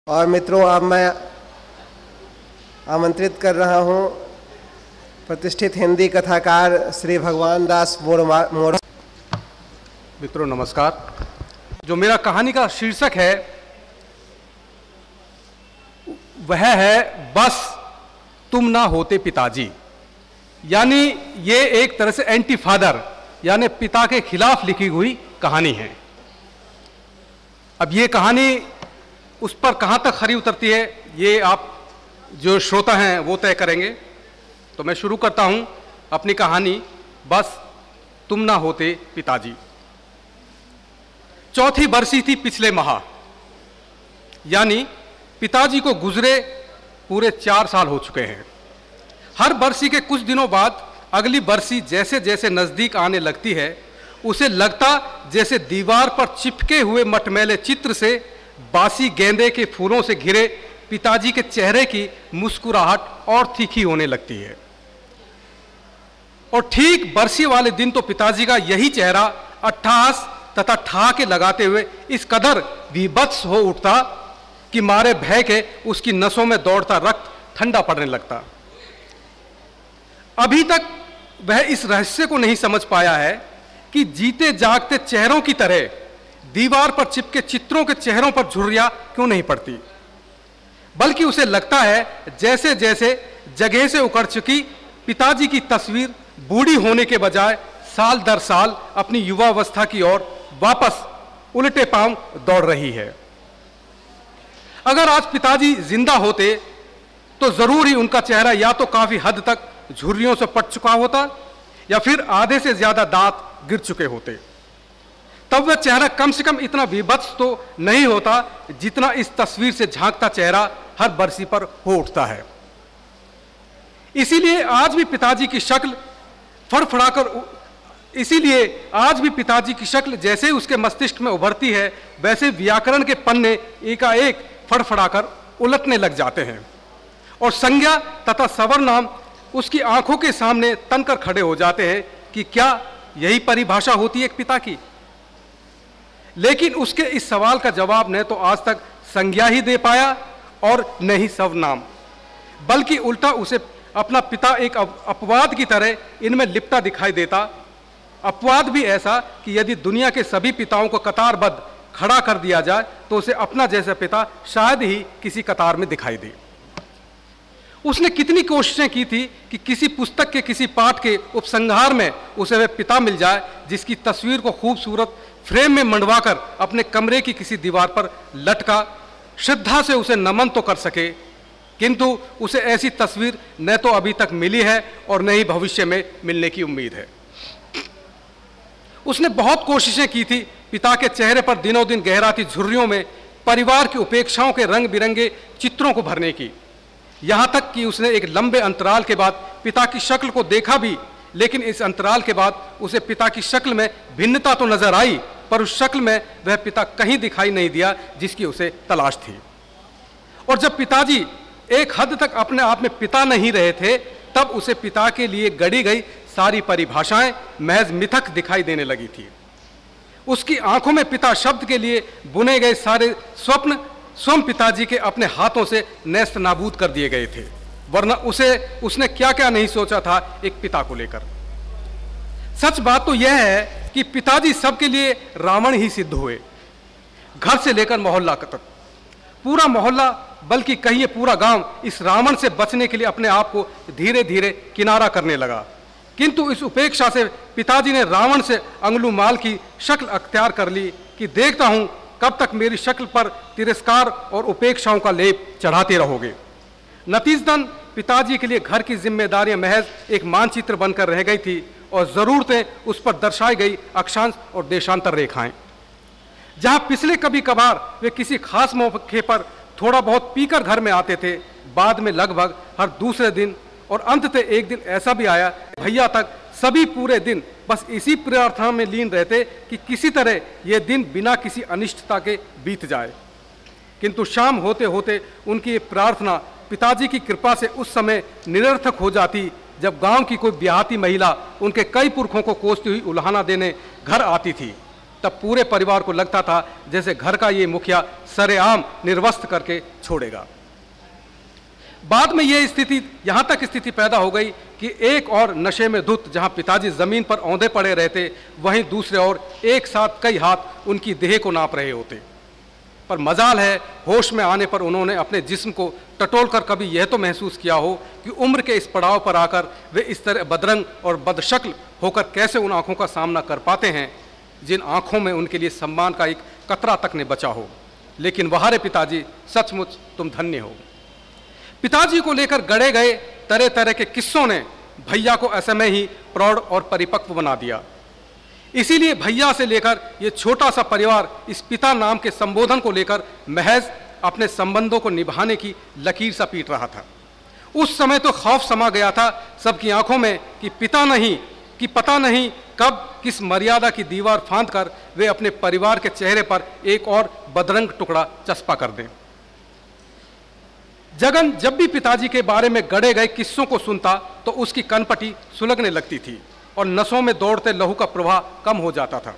और मित्रों, अब मैं आमंत्रित कर रहा हूं प्रतिष्ठित हिंदी कथाकार श्री भगवान दास मोर। मित्रों नमस्कार। जो मेरा कहानी का शीर्षक है वह है बस तुम ना होते पिताजी। यानी ये एक तरह से एंटी फादर यानी पिता के खिलाफ लिखी हुई कहानी है। अब ये कहानी उस पर कहाँ तक खरी उतरती है ये आप जो श्रोता हैं वो तय करेंगे। तो मैं शुरू करता हूँ अपनी कहानी बस तुम ना होते पिताजी। चौथी बरसी थी पिछले माह, यानी पिताजी को गुजरे पूरे 4 साल हो चुके हैं। हर बरसी के कुछ दिनों बाद अगली बरसी जैसे जैसे नजदीक आने लगती है उसे लगता जैसे दीवार पर चिपके हुए मटमैले चित्र से बासी गेंदे के फूलों से घिरे पिताजी के चेहरे की मुस्कुराहट और तीखी होने लगती है। और ठीक बरसी वाले दिन तो पिताजी का यही चेहरा अट्ठास तथा ठहाके लगाते हुए इस कदर विभत्स हो उठता कि मारे भय के उसकी नसों में दौड़ता रक्त ठंडा पड़ने लगता। अभी तक वह इस रहस्य को नहीं समझ पाया है कि जीते जागते चेहरों की तरह दीवार पर चिपके चित्रों के चेहरों पर झुर्रियां क्यों नहीं पड़ती, बल्कि उसे लगता है जैसे जैसे जगह से उखड़ चुकी पिताजी की तस्वीर बूढ़ी होने के बजाय साल दर साल अपनी युवावस्था की ओर वापस उल्टे पांव दौड़ रही है। अगर आज पिताजी जिंदा होते तो जरूर ही उनका चेहरा या तो काफी हद तक झुर्रियों से पट चुका होता या फिर आधे से ज्यादा दांत गिर चुके होते। तब वह चेहरा कम से कम इतना विभत्स तो नहीं होता जितना इस तस्वीर से झांकता चेहरा हर बरसी पर हो उठता है। इसीलिए आज भी पिताजी की शक्ल जैसे ही उसके मस्तिष्क में उभरती है वैसे व्याकरण के पन्ने एकाएक फड़फड़ाकर उलटने लग जाते हैं और संज्ञा तथा सवर नाम उसकी आंखों के सामने तनकर खड़े हो जाते हैं कि क्या यही परिभाषा होती है एक पिता की। लेकिन उसके इस सवाल का जवाब न तो आज तक संज्ञा ही दे पाया और न ही सर्वनाम, बल्कि उल्टा उसे अपना पिता एक अपवाद की तरह इनमें लिपटा दिखाई देता। अपवाद भी ऐसा कि यदि दुनिया के सभी पिताओं को कतारबद्ध खड़ा कर दिया जाए तो उसे अपना जैसा पिता शायद ही किसी कतार में दिखाई दे। उसने कितनी कोशिशें की थी कि किसी पुस्तक के किसी पाठ के उपसंहार में उसे वह पिता मिल जाए जिसकी तस्वीर को खूबसूरत फ्रेम में मंडवाकर अपने कमरे की किसी दीवार पर लटका श्रद्धा से उसे नमन तो कर सके, किंतु उसे ऐसी तस्वीर न तो अभी तक मिली है और न ही भविष्य में मिलने की उम्मीद है। उसने बहुत कोशिशें की थी पिता के चेहरे पर दिनों दिन गहराती झुर्रियों में परिवार की उपेक्षाओं के रंग बिरंगे चित्रों को भरने की। यहां तक कि उसने एक लंबे अंतराल के बाद पिता की शक्ल को देखा भी, लेकिन इस अंतराल के बाद उसे पिता की शक्ल में भिन्नता तो नजर आई पर उस शक्ल में वह पिता कहीं दिखाई नहीं दिया जिसकी उसे तलाश थी। और जब पिताजी एक हद तक अपने आप में पिता नहीं रहे थे तब उसे पिता के लिए गढ़ी गई सारी परिभाषाएं महज मिथक दिखाई देने लगी थी। उसकी आंखों में पिता शब्द के लिए बुने गए सारे स्वप्न स्वयं पिताजी के अपने हाथों से नेस्त नाबूद कर दिए गए थे, वरना उसने क्या क्या नहीं सोचा था एक पिता को लेकर। सच बात तो यह है कि पिताजी सबके लिए रावण ही सिद्ध हुए। घर से लेकर मोहल्ला तक पूरा मोहल्ला बल्कि कहिए पूरा गांव इस रावण से बचने के लिए अपने आप को धीरे धीरे किनारा करने लगा। किंतु इस उपेक्षा से पिताजी ने रावण से अंगुलीमाल की शक्ल अख्तियार कर ली कि देखता हूं कब तक मेरी शक्ल पर तिरस्कार और उपेक्षाओं का लेप चढ़ाते रहोगे। नतीजतन पिताजी के लिए घर की जिम्मेदारियां महज एक मानचित्र बनकर रह गई थी और जरूरतें उस पर दर्शाई गई अक्षांश और देशांतर रेखाएं। जहां पिछले कभी कभार वे किसी खास मौके पर थोड़ा बहुत पीकर घर में आते थे, बाद में लगभग हर दूसरे दिन और अंततः एक दिन ऐसा भी आया भैया तक सभी पूरे दिन बस इसी प्रार्थना में लीन रहते कि किसी तरह यह दिन बिना किसी अनिष्टता के बीत जाए। किंतु शाम होते होते उनकी ये प्रार्थना पिताजी की कृपा से उस समय निरर्थक हो जाती जब गांव की कोई ब्याहती महिला उनके कई पुरखों को कोसती हुई उल्हाना देने घर आती थी तब पूरे परिवार को लगता था जैसे घर का ये मुखिया सरेआम निर्वस्त्र करके छोड़ेगा। बाद में ये स्थिति, यहाँ तक स्थिति पैदा हो गई कि एक और नशे में धुत जहाँ पिताजी जमीन पर औंधे पड़े रहते, वहीं दूसरे ओर एक साथ कई हाथ उनकी देह को नाप रहे होते। पर मजाल है, होश में आने पर उन्होंने अपने जिस्म को टटोलकर कभी यह तो महसूस किया हो कि उम्र के इस पड़ाव पर आकर वे इस तरह बदरंग और बदशक्ल होकर कैसे उन आंखों का सामना कर पाते हैं जिन आंखों में उनके लिए सम्मान का एक कतरा तक न बचा हो। लेकिन वहारे पिताजी, सचमुच तुम धन्य हो। पिताजी को लेकर गढ़े गए तरह तरह के किस्सों ने भैया को असमय ही प्रौढ़ और परिपक्व बना दिया। इसीलिए भैया से लेकर ये छोटा सा परिवार इस पिता नाम के संबोधन को लेकर महज अपने संबंधों को निभाने की लकीर सा पीट रहा था। उस समय तो खौफ समा गया था सबकी आंखों में कि पता नहीं कब किस मर्यादा की दीवार फांद कर वे अपने परिवार के चेहरे पर एक और बदरंग टुकड़ा चस्पा कर दें। जगन जब भी पिताजी के बारे में गढ़े गए किस्सों को सुनता तो उसकी कनपटी सुलगने लगती थी और नसों में दौड़ते लहू का प्रवाह कम हो जाता था।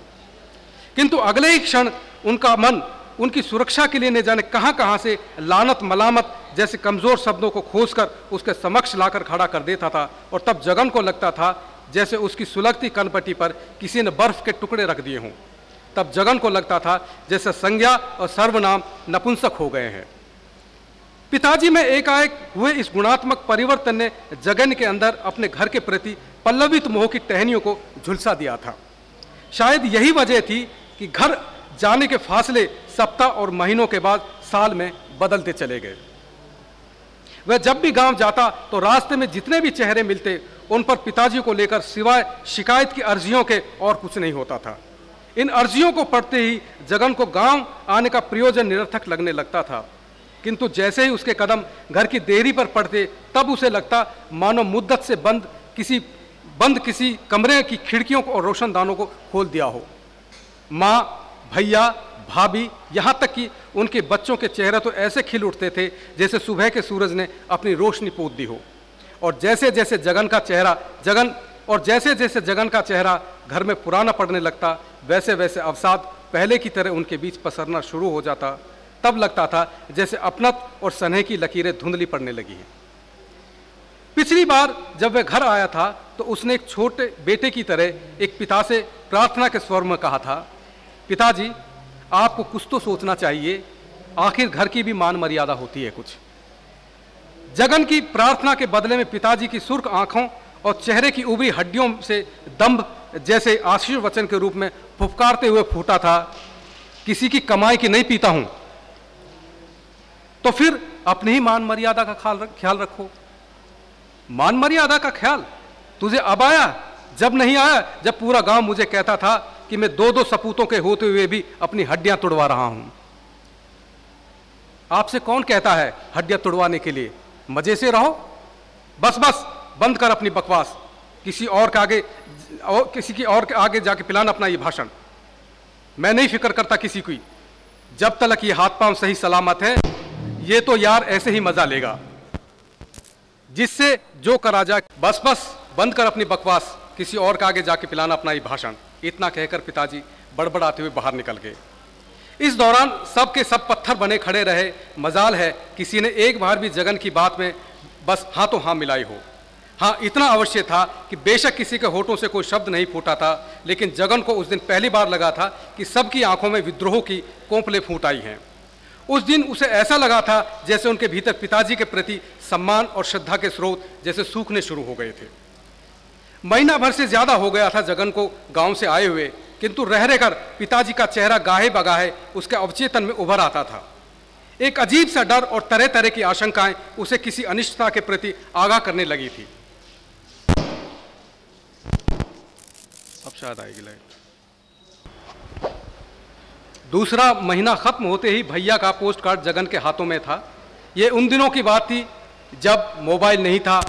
किंतु अगले ही क्षण उनका मन उनकी सुरक्षा के लिए न जाने कहां से लानत मलामत जैसे कमजोर शब्दों को खोजकर उसके समक्ष लाकर खड़ा कर देता था। और तब जगन को लगता था जैसे उसकी सुलगती कनपटी पर किसी ने बर्फ के टुकड़े रख दिए हों। तब जगन को लगता था जैसे संज्ञा और सर्वनाम नपुंसक हो गए हैं। पिताजी में एकाएक हुए इस गुणात्मक परिवर्तन ने जगन के अंदर अपने घर के प्रति पल्लवित मोह की टहनियों को झुलसा दिया था। शायद यही वजह थी कि घर जाने के फासले सप्ताह और महीनों के बाद साल में बदलते चले गए। वह जब भी गांव जाता तो रास्ते में जितने भी चेहरे मिलते उन पर पिताजी को लेकर सिवाय शिकायत की अर्जियों के और कुछ नहीं होता था। इन अर्जियों को पढ़ते ही जगन को गांव आने का प्रयोजन निरर्थक लगने लगता था। किंतु जैसे ही उसके कदम घर की देहरी पर पड़ते तब उसे लगता मानो मुद्दत से बंद किसी कमरे की खिड़कियों को और रोशनदानों को खोल दिया हो। माँ, भैया, भाभी, यहाँ तक कि उनके बच्चों के चेहरे तो ऐसे खिल उठते थे जैसे सुबह के सूरज ने अपनी रोशनी पोत दी हो। और जैसे जैसे जगन का चेहरा घर में पुराना पड़ने लगता, वैसे वैसे अवसाद पहले की तरह उनके बीच पसरना शुरू हो जाता। तब लगता था जैसे अपनत और स्नेह की लकीरें धुंधली पड़ने लगी हैं। पिछली बार जब वह घर आया था तो उसने एक छोटे बेटे की तरह एक पिता से प्रार्थना के स्वर में कहा था, पिताजी, आपको कुछ तो सोचना चाहिए, आखिर घर की भी मान मर्यादा होती है कुछ। जगन की प्रार्थना के बदले में पिताजी की सुर्ख आंखों और चेहरे की उभरी हड्डियों से दंभ जैसे आशीर्वचन के रूप में फुफकारते हुए फूटा था, किसी की कमाई की नहीं पीता हूं, तो फिर अपनी ही मान मर्यादा का ख्याल रखो। मान मर्यादा का ख्याल तुझे अब आया, जब नहीं आया जब पूरा गांव मुझे कहता था कि मैं 2-2 सपूतों के होते हुए भी अपनी हड्डियां तुड़वा रहा हूं। आपसे कौन कहता है हड्डियां तुड़वाने के लिए? मजे से रहो, बस बंद कर अपनी बकवास। किसी की और के आगे जाके पिलाना अपना ये भाषण। मैं नहीं फिक्र करता किसी की, जब तक ये हाथ पांव सही सलामत है। ये तो यार ऐसे ही मजा लेगा, जिससे जो करा जाए। बस बंद कर अपनी बकवास, किसी और के आगे जाके पिलाना अपना ये भाषण। इतना कहकर पिताजी बड़बड़ाते हुए बाहर निकल गए। इस दौरान सब के सब पत्थर बने खड़े रहे। मजाल है किसी ने एक बार भी जगन की बात में बस हाथों हाँ मिलाई हो। हाँ, इतना अवश्य था कि बेशक किसी के होठों से कोई शब्द नहीं फूटा था, लेकिन जगन को उस दिन पहली बार लगा था कि सबकी आंखों में विद्रोह की कोंपलें फूट आई हैं। उस दिन उसे ऐसा लगा था जैसे उनके भीतर पिताजी के प्रति सम्मान और श्रद्धा के स्रोत जैसे सूखने शुरू हो गए थे। महीना भर से ज्यादा हो गया था जगन को गांव से आए हुए, किंतु रह कर पिताजी का चेहरा गाहे बगाहे उसके अवचेतन में उभर आता था। एक अजीब सा डर और तरह तरह की आशंकाएं उसे किसी अनिश्चितता के प्रति आगाह करने लगी थी। अब शायद आएगी लाइट। दूसरा महीना खत्म होते ही भैया का पोस्ट कार्ड जगन के हाथों में था। ये उन दिनों की बात थी जब मोबाइल नहीं था,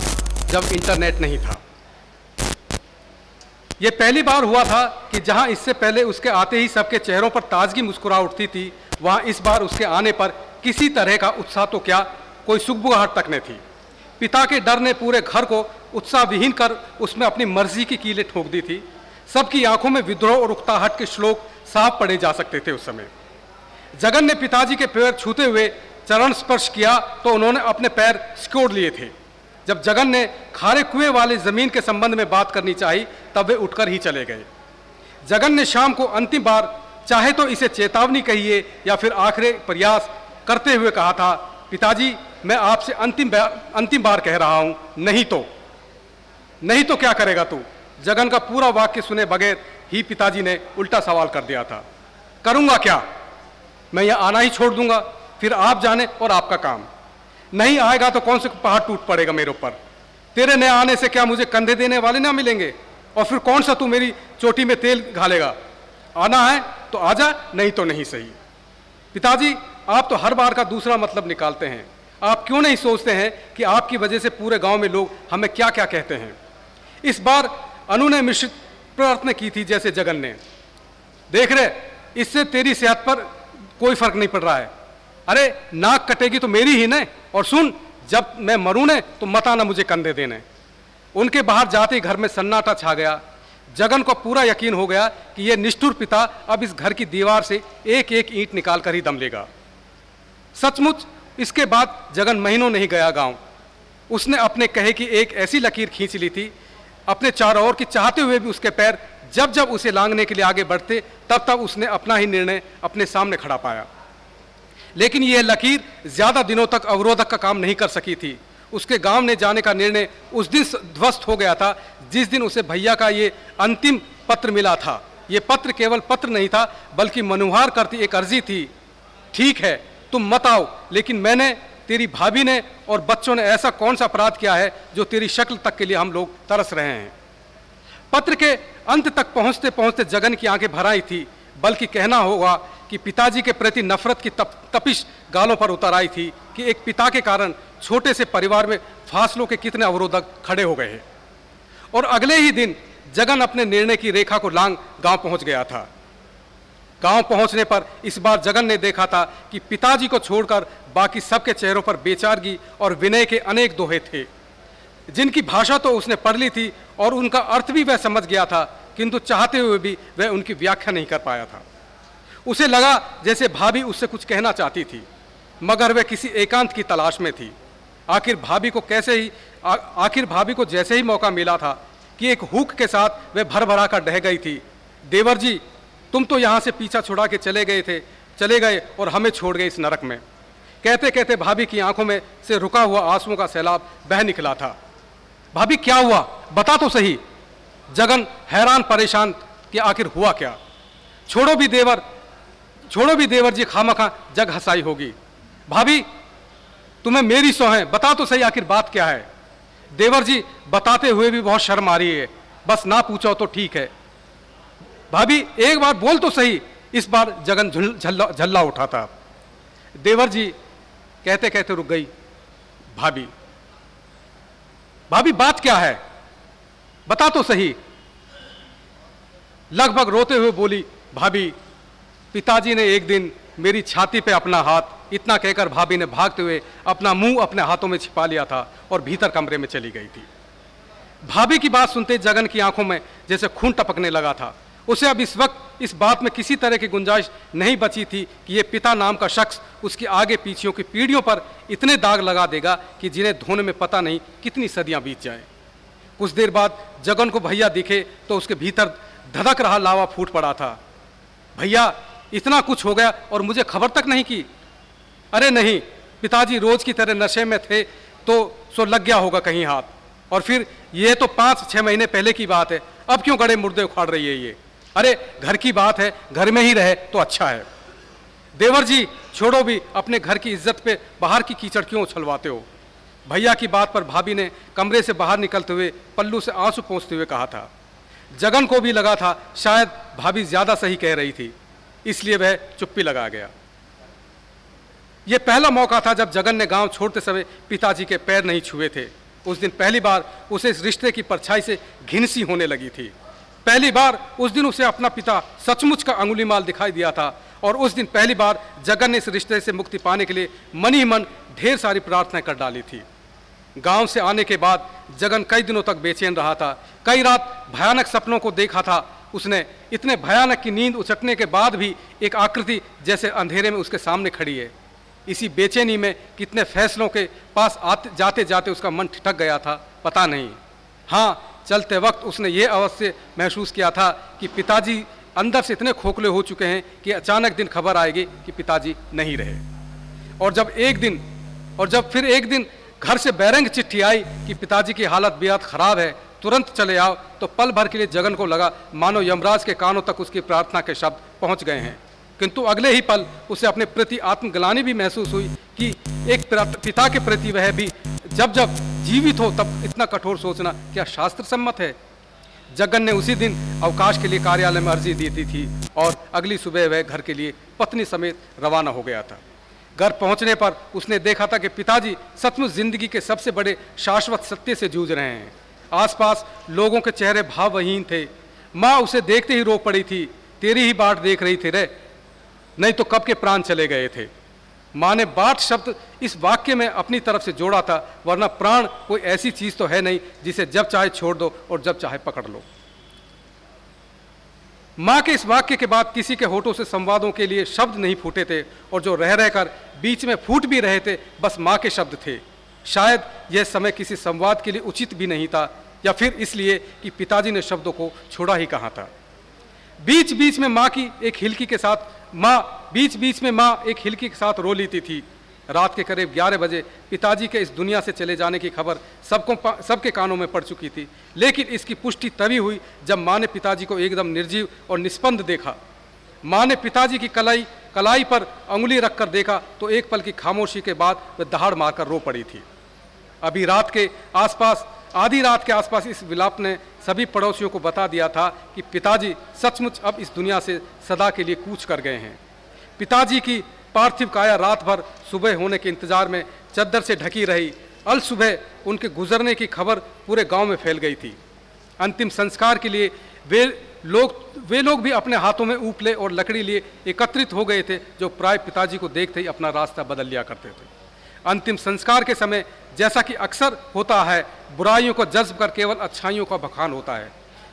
जब इंटरनेट नहीं था। ये पहली बार हुआ था कि जहां इससे पहले उसके आते ही सबके चेहरों पर ताजगी मुस्कुरा उठती थी, वहां इस बार उसके आने पर किसी तरह का उत्साह तो क्या, कोई सुगबुगाहट तक न थी। पिता के डर ने पूरे घर को उत्साह विहीन कर उसमें अपनी मर्जी की कीलें ठोक दी थी। सबकी आंखों में विद्रोह और उकताहट के श्लोक साफ पढ़े जा सकते थे उस समय। जगन ने पिताजी के पैर छूते हुए चरण स्पर्श किया तो उन्होंने अपने पैर सिकोड़ लिए थे। जब जगन ने खारे कुएं वाली जमीन के संबंध में बात करनी चाहिए तब वे उठकर ही चले गए। जगन ने शाम को अंतिम बार, चाहे तो इसे चेतावनी कहिए या फिर आखिरी प्रयास करते हुए कहा था, पिताजी मैं आपसे अंतिम बार कह रहा हूं, नहीं तो क्या करेगा तू? जगन का पूरा वाक्य सुने बगैर ही पिताजी ने उल्टा सवाल कर दिया था, करूंगा क्या? मैं यहां आना ही छोड़ दूंगा, फिर आप जाने और आपका काम। नहीं आएगा तो कौन से पहाड़ टूट पड़ेगा मेरे ऊपर? तेरे न आने से क्या मुझे कंधे देने वाले ना मिलेंगे? और फिर कौन सा तू मेरी चोटी में तेल घालेगा? आना है तो आजा, नहीं तो नहीं सही। पिताजी आप तो हर बार का दूसरा मतलब निकालते हैं। आप क्यों नहीं सोचते हैं कि आपकी वजह से पूरे गांव में लोग हमें क्या क्या कहते हैं? इस बार अनु ने मिश्रित प्रार्थना की थी जैसे जगन ने। देख रहे, इससे तेरी सेहत पर कोई फर्क नहीं पड़ रहा है। अरे नाक कटेगी तो मेरी ही न, और सुन, जब मैं मरूं ने तो मत आना मुझे कंधे देने। उनके बाहर जाते ही घर में सन्नाटा छा गया। जगन को पूरा यकीन हो गया कि यह निष्ठुर पिता अब इस घर की दीवार से एक एक ईंट निकाल कर ही दम लेगा। सचमुच इसके बाद जगन महीनों नहीं गया गांव। उसने अपने कहे की एक ऐसी लकीर खींच ली थी अपने चारों ओर की, चाहते हुए भी उसके पैर जब जब उसे लांघने के लिए आगे बढ़ते तब तब उसने अपना ही निर्णय अपने सामने खड़ा पाया। लेकिन यह लकीर ज्यादा दिनों तक अवरोधक का काम नहीं कर सकी थी। उसके गांव ने जाने का निर्णय उस दिन ध्वस्त हो गया था जिस दिन उसे भैया का ये अंतिम पत्र मिला था। ये पत्र केवल पत्र नहीं था बल्कि मनुहार करती एक अर्जी थी। ठीक है तुम मत आओ, लेकिन मैंने, तेरी भाभी ने और बच्चों ने ऐसा कौन सा अपराध किया है जो तेरी शक्ल तक के लिए हम लोग तरस रहे हैं। पत्र के अंत तक पहुंचते पहुंचते जगन की आंखें भर आई थी, बल्कि कहना होगा कि पिताजी के प्रति नफरत की तपिश गालों पर उतर आई थी कि एक पिता के कारण छोटे से परिवार में फासलों के कितने अवरोधक खड़े हो गए हैं। और अगले ही दिन जगन अपने निर्णय की रेखा को लांग गांव पहुंच गया था। गांव पहुंचने पर इस बार जगन ने देखा था कि पिताजी को छोड़कर बाकी सबके चेहरों पर बेचारगी और विनय के अनेक दोहे थे, जिनकी भाषा तो उसने पढ़ ली थी और उनका अर्थ भी वह समझ गया था, किंतु चाहते हुए भी वह उनकी व्याख्या नहीं कर पाया था। उसे लगा जैसे भाभी उससे कुछ कहना चाहती थी, मगर वह किसी एकांत की तलाश में थी। आखिर भाभी को जैसे ही मौका मिला था कि एक हुक के साथ वह भर भरा कर ढह गई थी। देवर जी तुम तो यहाँ से पीछा छुड़ा के चले गए और हमें छोड़ गए इस नरक में। कहते कहते भाभी की आंखों में से रुका हुआ आंसुओं का सैलाब बह निकला था। भाभी क्या हुआ, बता तो सही। जगन हैरान परेशान कि आखिर हुआ क्या। छोड़ो भी देवर जी, खामखा जग हंसाई होगी। भाभी तुम्हें मेरी सौ है, बता तो सही आखिर बात क्या है। देवर जी बताते हुए भी बहुत शर्म आ रही है, बस ना पूछो तो ठीक है। भाभी एक बार बोल तो सही। इस बार जगन झल्ला उठा था। देवर जी कहते कहते रुक गई। भाभी बात क्या है, बता तो सही। लगभग रोते हुए बोली भाभी, पिताजी ने एक दिन मेरी छाती पे अपना हाथ, इतना कहकर भाभी ने भागते हुए अपना मुंह अपने हाथों में छिपा लिया था और भीतर कमरे में चली गई थी। भाभी की बात सुनते जगन की आंखों में जैसे खून टपकने लगा था। उसे अब इस वक्त इस बात में किसी तरह की गुंजाइश नहीं बची थी कि यह पिता नाम का शख्स उसके आगे पीछियों की पीढ़ियों पर इतने दाग लगा देगा कि जिन्हें धोने में पता नहीं कितनी सदियां बीत जाएं। कुछ देर बाद जगन को भैया दिखे तो उसके भीतर धधक रहा लावा फूट पड़ा था। भैया इतना कुछ हो गया और मुझे खबर तक नहीं की। अरे नहीं, पिताजी रोज की तरह नशे में थे तो सो लग गया होगा कहीं हाथ, और फिर ये तो 5-6 महीने पहले की बात है। अब क्यों गड़े मुर्दे उखाड़ रही है ये। अरे घर की बात है, घर में ही रहे तो अच्छा है। देवर जी छोड़ो भी, अपने घर की इज्जत पे बाहर की कीचड़ क्यों उछलवाते हो। भैया की बात पर भाभी ने कमरे से बाहर निकलते हुए पल्लू से आंसू पोंछते हुए कहा था। जगन को भी लगा था शायद भाभी ज्यादा सही कह रही थी, इसलिए वह चुप्पी लगा गया। यह पहला मौका था जब जगन ने गांव छोड़ते समय पिताजी के पैर नहीं छुए थे। उस दिन पहली बार उसे इस रिश्ते की परछाई से घिनसी होने लगी थी। पहली बार उस दिन उसे अपना पिता सचमुच का अंगुलीमाल दिखाई दिया था, और उस दिन पहली बार जगन ने इस रिश्ते से मुक्ति पाने के लिए मन ही मन ढेर सारी प्रार्थनाएं कर डाली थी। गांव से आने के बाद जगन कई दिनों तक बेचैन रहा था। कई रात भयानक सपनों को देखा था उसने। इतने भयानक की नींद उचटने के बाद भी एक आकृति जैसे अंधेरे में उसके सामने खड़ी है। इसी बेचैनी में कितने फैसलों के पास जाते जाते उसका मन ठिठक गया था, पता नहीं। हाँ, चलते वक्त उसने ये अवश्य महसूस किया था कि पिताजी अंदर से इतने खोखले हो चुके हैं कि अचानक दिन खबर आएगी कि पिताजी नहीं रहे। और जब फिर एक दिन घर से बैरंग चिट्ठी आई कि पिताजी की हालत बेहद खराब है, तुरंत चले आओ, तो पल भर के लिए जगन को लगा मानो यमराज के कानों तक उसकी प्रार्थना के शब्द पहुंच गए हैं। किंतु अगले ही पल उसे अपने प्रति आत्मग्लानि भी महसूस हुई कि एक पिता के प्रति वह भी जब जब जीवित हो तब इतना कठोर सोचना क्या शास्त्र सम्मत है। जगन ने उसी दिन अवकाश के लिए कार्यालय में अर्जी दी थी और अगली सुबह वह घर के लिए पत्नी समेत रवाना हो गया था। घर पहुंचने पर उसने देखा था कि पिताजी सचमुच जिंदगी के सबसे बड़े शाश्वत सत्य से जूझ रहे हैं। आसपास लोगों के चेहरे भावहीन थे। माँ उसे देखते ही रो पड़ी थी, तेरी ही बाट देख रही थी रे, नहीं तो कब के प्राण चले गए थे। माँ ने बाट शब्द इस वाक्य में अपनी तरफ से जोड़ा था, वरना प्राण कोई ऐसी चीज तो है नहीं जिसे जब चाहे छोड़ दो और जब चाहे पकड़ लो। माँ के इस वाक्य के बाद किसी के होठों से संवादों के लिए शब्द नहीं फूटे थे, और जो रह रहकर बीच में फूट भी रहे थे बस माँ के शब्द थे। शायद यह समय किसी संवाद के लिए उचित भी नहीं था, या फिर इसलिए कि पिताजी ने शब्दों को छोड़ा ही कहाँ था। बीच बीच में माँ एक हिलकी के साथ रो लेती थी। रात के करीब 11 बजे पिताजी के इस दुनिया से चले जाने की खबर सबके कानों में पड़ चुकी थी, लेकिन इसकी पुष्टि तभी हुई जब माँ ने पिताजी को एकदम निर्जीव और निस्पंद देखा। माँ ने पिताजी की कलाई पर अंगुली रखकर देखा तो एक पल की खामोशी के बाद वह दहाड़ मारकर रो पड़ी थी। आधी रात के आसपास इस विलाप ने सभी पड़ोसियों को बता दिया था कि पिताजी सचमुच अब इस दुनिया से सदा के लिए कूच कर गए हैं। पिताजी की पार्थिव काया रात भर सुबह होने के इंतजार में चद्दर से ढकी रही। अल सुबह उनके गुजरने की खबर पूरे गांव में फैल गई थी। अंतिम संस्कार के लिए वे लोग भी अपने हाथों में उपले और लकड़ी लिए एकत्रित हो गए थे, जो प्राय पिताजी को देखते ही अपना रास्ता बदल लिया करते थे। अंतिम संस्कार के समय जैसा कि अक्सर होता है, बुराइयों को जज्ब कर केवल अच्छाइयों का बखान होता है।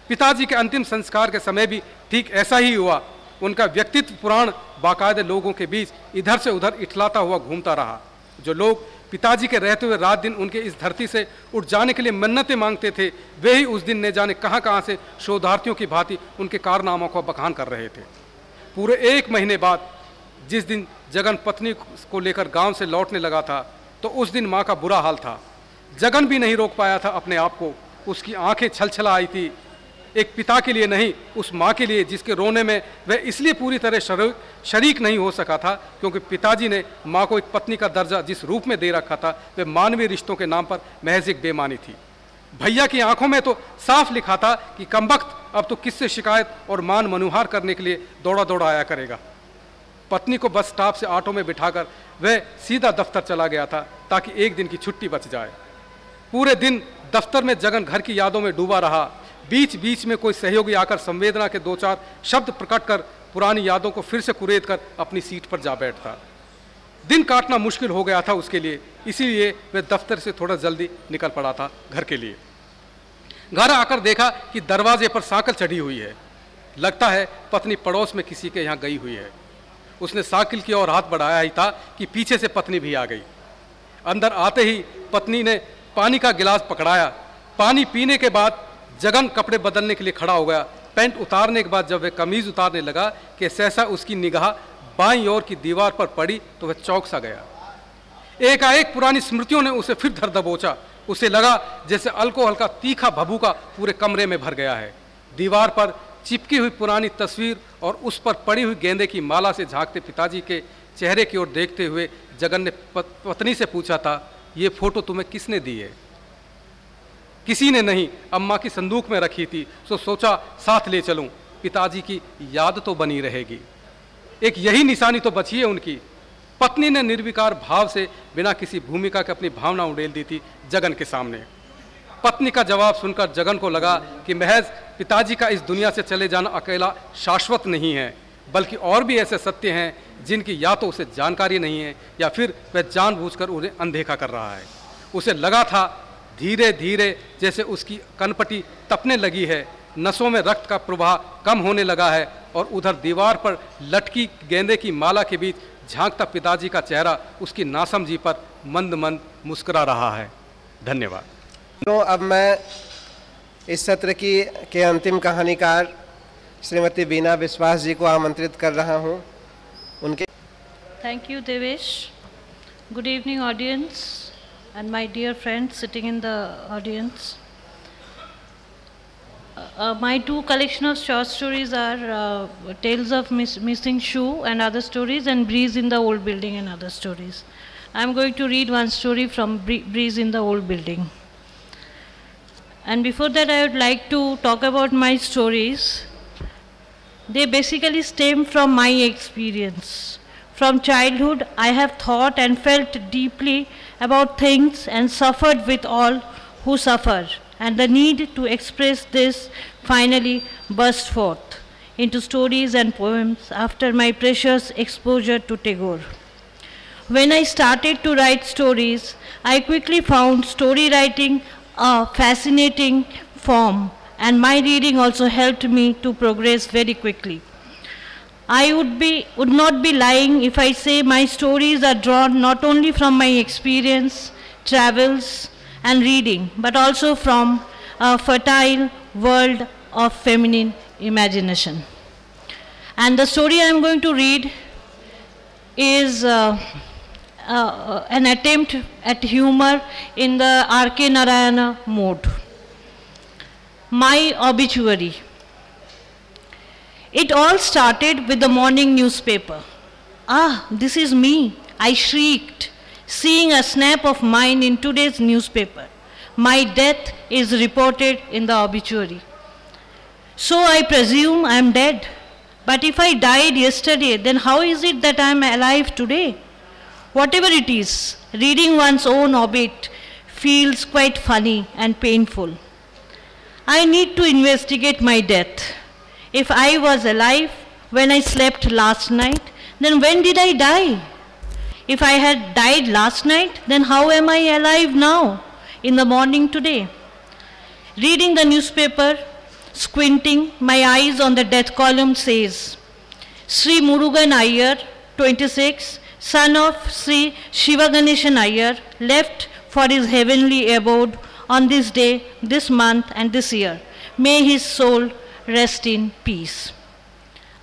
पिताजी के अंतिम संस्कार के समय भी ठीक ऐसा ही हुआ। उनका व्यक्तित्व पुराण बाकायदे लोगों के बीच इधर से उधर इठलाता हुआ घूमता रहा। जो लोग पिताजी के रहते हुए रात दिन उनके इस धरती से उठ जाने के लिए मन्नतें मांगते थे, वे ही उस दिन न जाने कहाँ से शोधार्थियों की भांति उनके कारनामों का बखान कर रहे थे। पूरे 1 महीने बाद जिस दिन जगन पत्नी को लेकर गांव से लौटने लगा था, तो उस दिन माँ का बुरा हाल था। जगन भी नहीं रोक पाया था अपने आप को। उसकी आंखें छलछला आई थी, एक पिता के लिए नहीं, उस माँ के लिए जिसके रोने में वह इसलिए पूरी तरह शरीक नहीं हो सका था क्योंकि पिताजी ने माँ को एक पत्नी का दर्जा जिस रूप में दे रखा था वह मानवीय रिश्तों के नाम पर महज एक बेईमानी थी। भैया की आंखों में तो साफ लिखा था कि कमबख्त अब तो किससे शिकायत और मान मनुहार करने के लिए दौड़ा आया करेगा। पत्नी को बस स्टॉप से ऑटो में बिठाकर वह सीधा दफ्तर चला गया था ताकि एक दिन की छुट्टी बच जाए। पूरे दिन दफ्तर में जगन घर की यादों में डूबा रहा। बीच बीच में कोई सहयोगी आकर संवेदना के 2-4 शब्द प्रकट कर पुरानी यादों को फिर से कुरेद कर अपनी सीट पर जा बैठता। दिन काटना मुश्किल हो गया था उसके लिए, इसीलिए वह दफ्तर से थोड़ा जल्दी निकल पड़ा था घर के लिए। घर आकर देखा कि दरवाजे पर साइकिल चढ़ी हुई है। लगता है पत्नी पड़ोस में किसी के यहाँ गई हुई है। उसने साइकिल की ओर हाथ बढ़ाया ही था कि पीछे से पत्नी भी आ गई। अंदर आते ही पत्नी ने पानी का गिलास पकड़ाया। पानी पीने के बाद जगन कपड़े बदलने के लिए खड़ा हो गया। पैंट उतारने के बाद जब वह कमीज उतारने लगा कि सहसा उसकी निगाह बाईं ओर की दीवार पर पड़ी तो वह चौंक सा गया। एकाएक पुरानी स्मृतियों ने उसे फिर धर दबोचा। उसे लगा जैसे अल्कोहल का तीखा भभूका पूरे कमरे में भर गया है। दीवार पर चिपकी हुई पुरानी तस्वीर और उस पर पड़ी हुई गेंदे की माला से झांकते पिताजी के चेहरे की ओर देखते हुए जगन ने पत्नी से पूछा था, ये फोटो तुम्हें किसने दी है? किसी ने नहीं, अम्मा की संदूक में रखी थी, सो सोचा साथ ले चलूं, पिताजी की याद तो बनी रहेगी। एक यही निशानी तो बची है उनकी। पत्नी ने निर्विकार भाव से बिना किसी भूमिका के अपनी भावना उड़ेल दी थी जगन के सामने। पत्नी का जवाब सुनकर जगन को लगा कि महज पिताजी का इस दुनिया से चले जाना अकेला शाश्वत नहीं है, बल्कि और भी ऐसे सत्य हैं जिनकी या तो उसे जानकारी नहीं है या फिर वह जानबूझकर उन्हें अनदेखा कर रहा है। उसे लगा था धीरे धीरे जैसे उसकी कनपटी तपने लगी है, नसों में रक्त का प्रवाह कम होने लगा है और उधर दीवार पर लटकी गेंदे की माला के बीच झांकता पिताजी का चेहरा उसकी नासमझी पर मंद मंद मुस्कुरा रहा है। धन्यवाद। तो अब मैं इस सत्र के अंतिम कहानीकार श्रीमती बीना विश्वास जी को आमंत्रित कर रहा हूं। उनके Thank you, Devesh. Good evening, audience, and my dear friends sitting in the audience. My two collection of short stories are Tales of Missing Shoe and Other Stories, and Breeze in the Old Building and Other Stories. I am going to read one story from Breeze in the Old Building. And before that, I would like to talk about my stories. They basically stem from my experience. From childhood, I have thought and felt deeply about things and suffered with all who suffer. And the need to express this finally burst forth into stories and poems after my precious exposure to Tagore. When I started to write stories, I quickly found story writing a fascinating form, and my reading also helped me to progress very quickly. I would not be lying if I say my stories are drawn not only from my experience, travels, and reading, but also from a fertile world of feminine imagination. And the story I am going to read is an attempt at humor in the R.K. Narayana mode. My obituary. It all started with the morning newspaper. Ah, this is me, I shrieked, seeing a snap of mine in today's newspaper. My death is reported in the obituary. So I presume I am dead. But if I died yesterday, then how is it that I am alive today? Whatever it is, reading one's own obit feels quite funny and painful. I need to investigate my death. If I was alive when I slept last night, then when did I die? If I had died last night, then how am I alive now, in the morning today? Reading the newspaper, squinting, my eyes on the death column says, Sri Murugan Iyer, 26, son of Sri Shivaganeshan Iyer, left for his heavenly abode on this day, this month, and this year. May his soul rest in peace.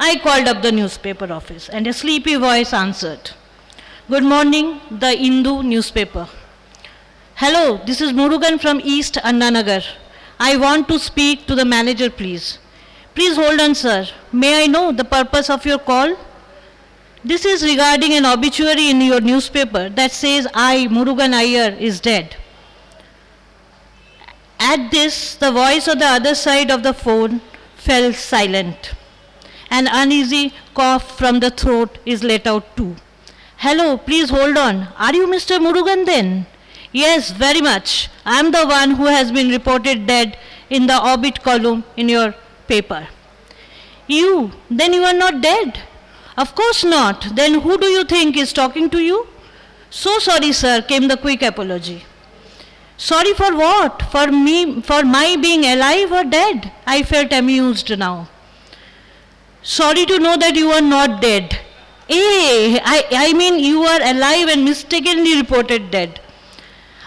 I called up the newspaper office, and a sleepy voice answered. Good morning, the Hindu newspaper. Hello, this is Murugan from East Annanagar. I want to speak to the manager, please. Please hold on, sir. May I know the purpose of your call? This is regarding an obituary in your newspaper that says I, Murugan Iyer, is dead. At this, the voice on the other side of the phone fell silent. An uneasy cough from the throat is let out too. Hello, please hold on. Are you Mr. Murugan then? Yes, very much. I am the one who has been reported dead in the obit column in your paper. You? Then you are not dead? Of course not. Then who do you think is talking to you? So sorry, sir, came the quick apology. Sorry for what? For my being alive or dead? I felt amused now. Sorry to know that you are not dead. I mean you are alive and mistakenly reported dead.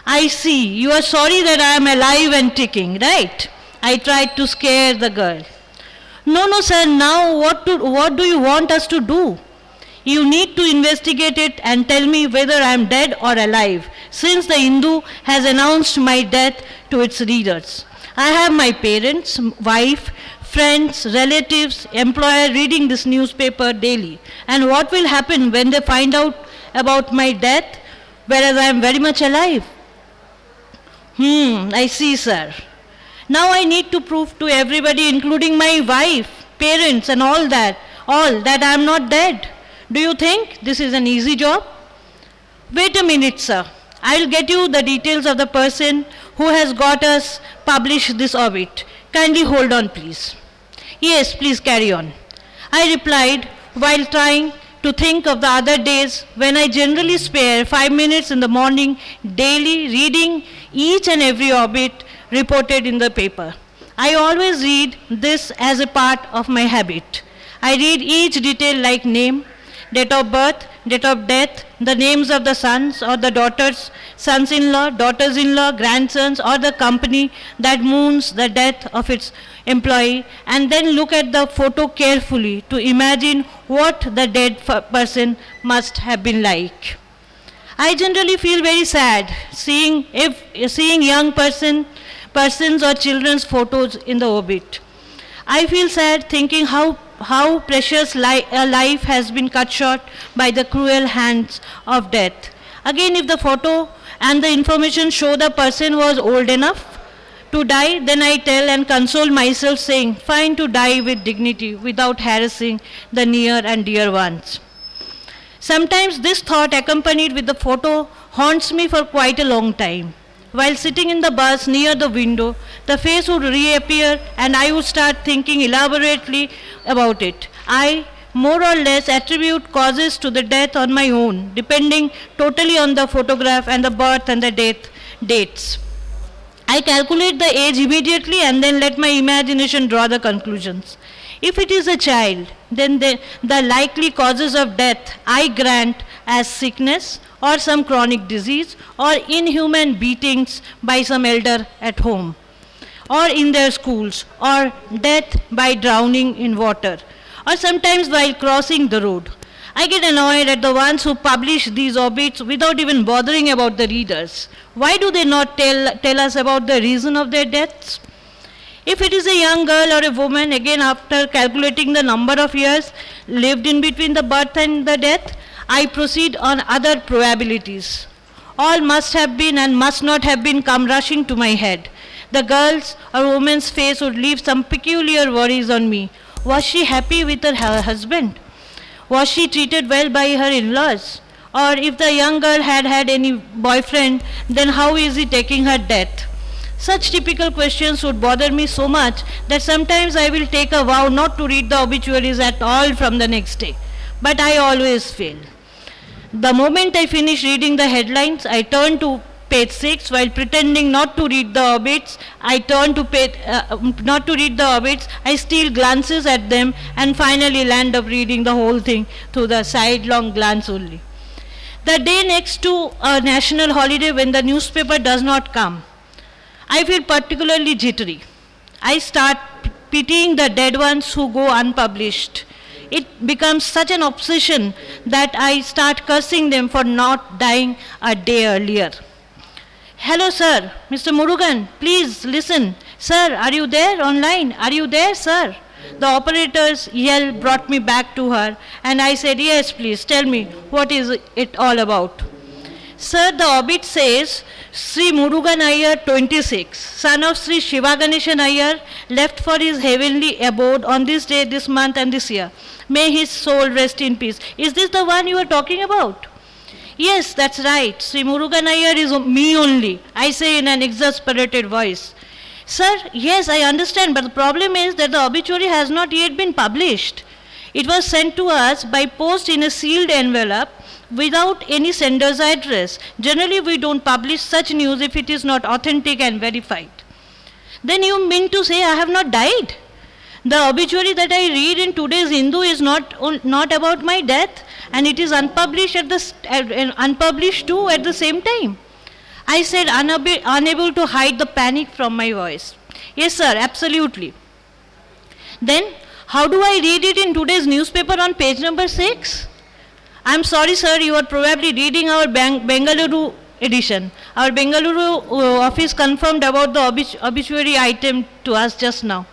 I see. You are sorry that I am alive and ticking, right? I tried to scare the girl. No, sir. Now what do you want us to do? You need to investigate it and tell me whether I am dead or alive, since the Hindu has announced my death to its readers. I have my parents, wife, friends, relatives, employer reading this newspaper daily. And what will happen when they find out about my death, whereas I am very much alive? I see, sir. Now I need to prove to everybody, including my wife, parents, and all that I am not dead. Do you think this is an easy job? Wait a minute, sir. I will get you the details of the person who has got us publish this obit. Kindly hold on, please. Yes, please carry on. I replied while trying to think of the other days when I generally spare 5 minutes in the morning daily reading each and every obit reported in the paper. I always read this as a part of my habit. I read each detail like name, date of birth, date of death, the names of the sons or the daughters, sons-in-law, daughters-in-law, grandsons, or the company that mourns the death of its employee, and then look at the photo carefully to imagine what the dead person must have been like. I generally feel very sad seeing young persons or children's photos in the obit. I feel sad thinking how precious a life has been cut short by the cruel hands of death. Again, if the photo and the information show the person was old enough to die, then I tell and console myself saying, fine to die with dignity without harassing the near and dear ones. Sometimes this thought accompanied with the photo haunts me for quite a long time. While sitting in the bus near the window, the face would reappear and I would start thinking elaborately about it. I more or less attribute causes to the death on my own, depending totally on the photograph and the birth and the death dates. I calculate the age immediately and then let my imagination draw the conclusions. If it is a child, then the likely causes of death I grant as sickness or some chronic disease or inhuman beatings by some elder at home or in their schools, or death by drowning in water, or sometimes while crossing the road. I get annoyed at the ones who publish these obits without even bothering about the readers. Why do they not tell us about the reason of their deaths? If it is a young girl or a woman, again after calculating the number of years lived in between the birth and the death, I proceed on other probabilities. All must have been and must not have been come rushing to my head. The girl's or woman's face would leave some peculiar worries on me. Was she happy with her husband? Was she treated well by her in-laws? Or if the young girl had any boyfriend, then how is he taking her death? Such typical questions would bother me so much that sometimes I will take a vow not to read the obituaries at all from the next day. But I always fail. The moment I finish reading the headlines, I turn to page 6 while pretending not to read the obits. I steal glances at them and finally land up reading the whole thing through the sidelong glance only. The day next to a national holiday when the newspaper does not come, I feel particularly jittery. I start pitying the dead ones who go unpublished. It becomes such an obsession that I start cursing them for not dying a day earlier. Hello, sir. Mr. Murugan, please listen. Sir, are you there online? Are you there, sir? The operator's yell brought me back to her, and I said, yes, please, tell me, what is it all about? Sir, the obit says, Sri Murugan Iyer, 26, son of Sri Shiva Ganeshan Iyer, left for his heavenly abode on this day, this month, and this year. May his soul rest in peace. Is this the one you are talking about? Yes, that's right. Sri Murugan Iyer is me only, I say in an exasperated voice. Sir, yes, I understand, but the problem is that the obituary has not yet been published. It was sent to us by post in a sealed envelope without any sender's address. Generally, we don't publish such news if it is not authentic and verified. Then you mean to say I have not died? The obituary that I read in today's Hindu is not about my death, and it is unpublished unpublished too at the same time. I said, unable to hide the panic from my voice. Yes, sir, absolutely. Then, how do I read it in today's newspaper on page number 6? I'm sorry, sir, you are probably reading our Bengaluru edition. Our Bengaluru office confirmed about the obituary item to us just now.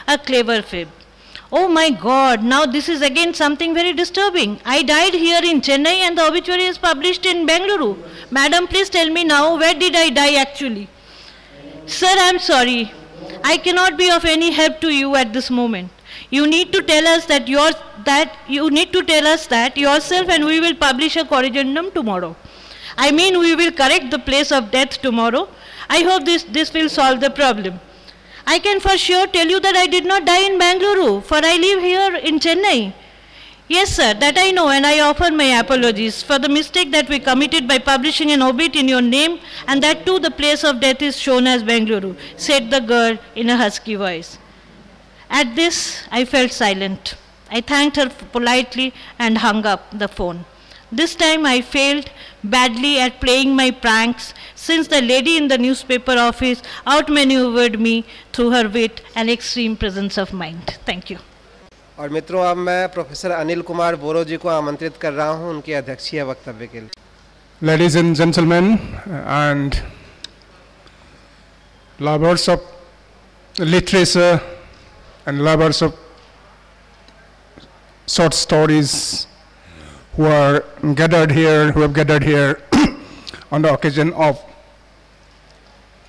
A clever fib. Oh my God, now this is again something very disturbing. I died here in Chennai and the obituary is published in Bengaluru. Madam, please tell me now, where did I die actually? Sir, I'm sorry. I cannot be of any help to you at this moment. You need to tell us that yourself, and we will publish a corrigendum tomorrow. I mean, we will correct the place of death tomorrow. I hope this will solve the problem. I can for sure tell you that I did not die in Bengaluru, for I live here in Chennai. Yes, sir, that I know, and I offer my apologies for the mistake that we committed by publishing an obit in your name, and that too the place of death is shown as Bengaluru, said the girl in a husky voice. At this, I felt silent. I thanked her politely and hung up the phone. This time I failed badly at playing my pranks, since the lady in the newspaper office outmaneuvered me through her wit and extreme presence of mind. Thank you. और मित्रों, अब मैं professor Anil Kumar बोरो जी को आमंत्रित कर रहा हूं उनके अध्यक्षीय वक्तव्य के लिए. Ladies and gentlemen and lovers of literature and lovers of short stories who have gathered here on the occasion of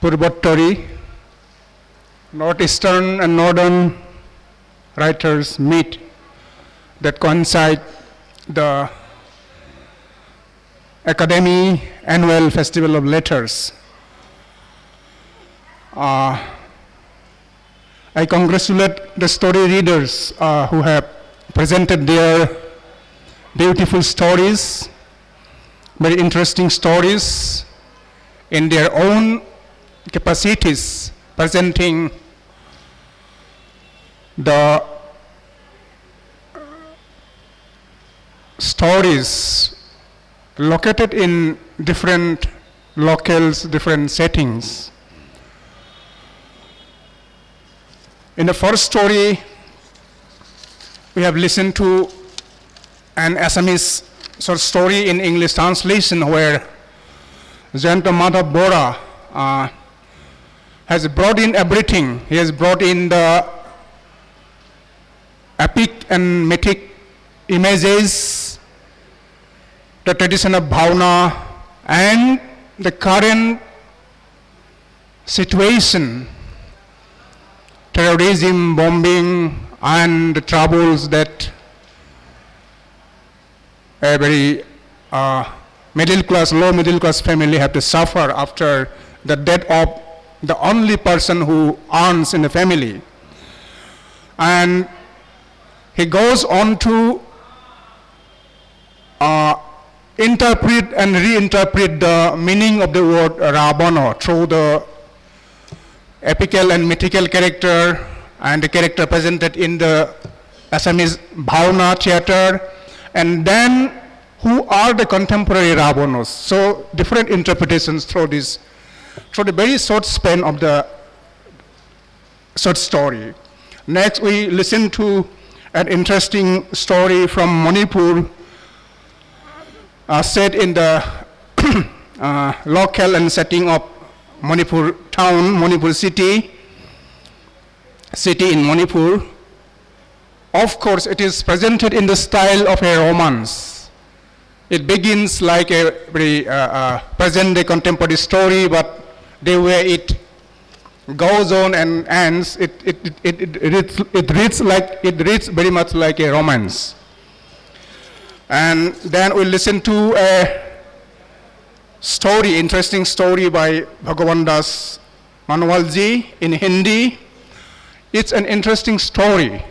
Purvottari, Northeastern and Northern writers meet that coincide the Academy Annual Festival of Letters. I congratulate the story readers who have presented their beautiful stories, very interesting stories in their own capacities, presenting the stories located in different locales, different settings. In the first story, we have listened to an Assamese short story in English translation where Jayanta Madhav Bora has brought in everything. He has brought in the epic and mythic images, the tradition of Bhavna, and the current situation, terrorism, bombing, and the troubles that a very middle class, low middle class family have to suffer after the death of the only person who earns in the family. And he goes on to interpret and reinterpret the meaning of the word Ravana through the epical and mythical character and the character presented in the Assamese Bhavna theater, and then who are the contemporary Ravanas. So different interpretations through this, through the very short span of the short story. Next, we listen to an interesting story from Manipur, set in the local and setting of Manipur town, Manipur city in Manipur. Of course, it is presented in the style of a romance. It begins like a very present-day contemporary story, but the way it goes on and ends, it reads very much like a romance. And then we listen to a story, interesting story by Bhagavan Das Manwalji in Hindi. It's an interesting story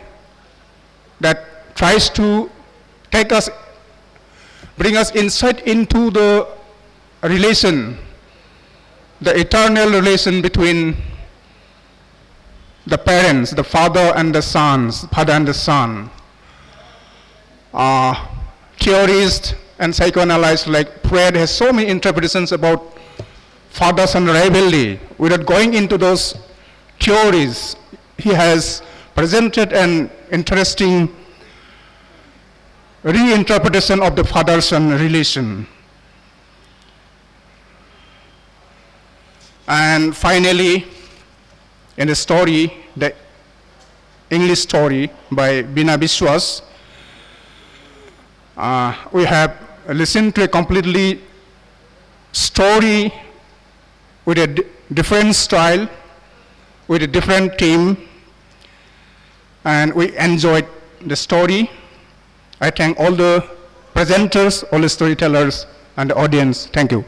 that tries to take us, bring us insight into the relation, the eternal relation between the parents, the father and the sons, father and the son. Theorists and psychoanalysts like Freud has so many interpretations about father-son rivalry. Without going into those theories, he has presented an interesting reinterpretation of the father-son relation. And finally, in the story, the English story by Bina Biswas, we have listened to a completely story with a different style, with a different theme, and we enjoyed the story. I thank all the presenters, all the storytellers, and the audience. Thank you.